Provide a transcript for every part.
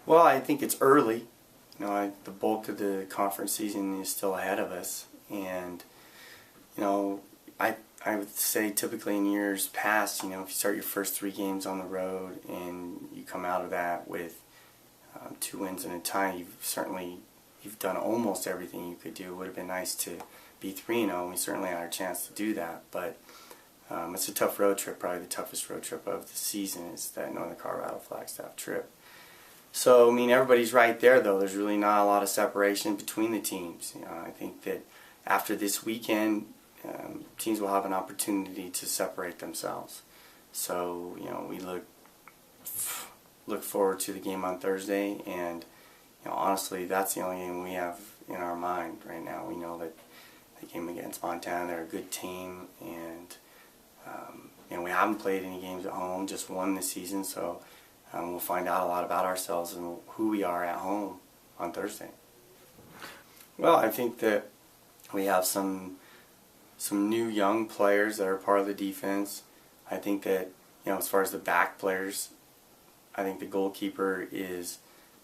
Well, I think it's early. The bulk of the conference season is still ahead of us, and you know, I would say typically in years past, if you start your first 3 games on the road and you come out of that with 2 wins and a tie, you've done almost everything you could do. It would have been nice to be 3-0, and we certainly had our chance to do that, but it's a tough road trip. Probably the toughest road trip of the season is that Northern Colorado Flagstaff trip. So, everybody's right there, though. There's really not a lot of separation between the teams. I think that after this weekend, teams will have an opportunity to separate themselves. So, we look forward to the game on Thursday, and honestly, that's the only game we have in our mind right now. We know that the game against Montana, they're a good team, and we haven't played any games at home, just one this season, so we'll find out a lot about ourselves and who we are at home on Thursday. Well, I think that we have some new young players that are part of the defense. I think that, as far as the back players, I think the goalkeeper is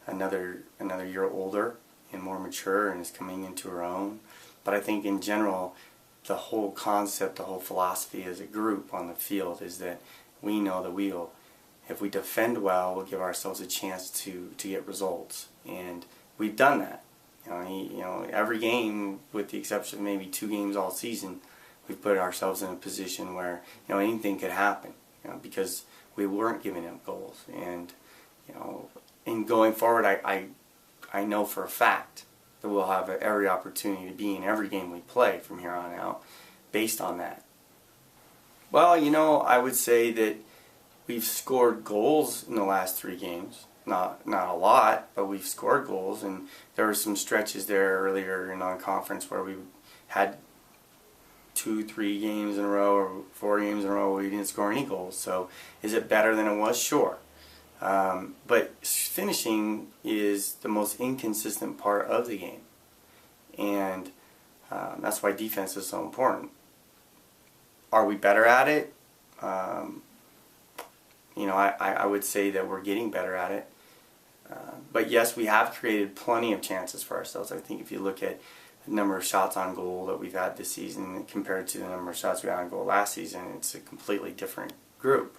another year older and more mature and is coming into her own. But I think in general, the whole concept, the whole philosophy as a group on the field is that we know that if we defend well, we'll give ourselves a chance to get results. And we've done that. Every game, with the exception of maybe 2 games all season, we've put ourselves in a position where anything could happen, because we weren't giving up goals. And in going forward, I know for a fact that we'll have every opportunity to be in every game we play from here on out based on that. Well, I would say that we've scored goals in the last 3 games. Not a lot, but we've scored goals, and there were some stretches there earlier in non-conference where we had 2-3 games in a row or 4 games in a row where we didn't score any goals. So is it better than it was? Sure. But finishing is the most inconsistent part of the game, and that's why defense is so important. Are we better at it? I would say that we're getting better at it. But yes, we have created plenty of chances for ourselves. I think if you look at the number of shots on goal that we've had this season compared to the number of shots we had on goal last season, it's a completely different group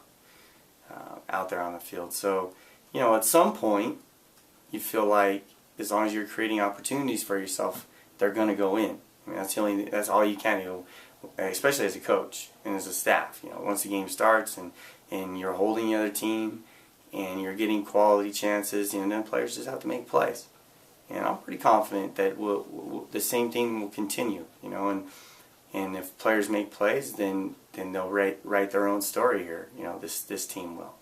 out there on the field. So, at some point, you feel like as long as you're creating opportunities for yourself, they're going to go in. That's all you can do, especially as a coach and as a staff. Once the game starts and you're holding the other team and you're getting quality chances, then players just have to make plays. And I'm pretty confident that the same thing will continue. And if players make plays, then they'll write their own story here. This team will.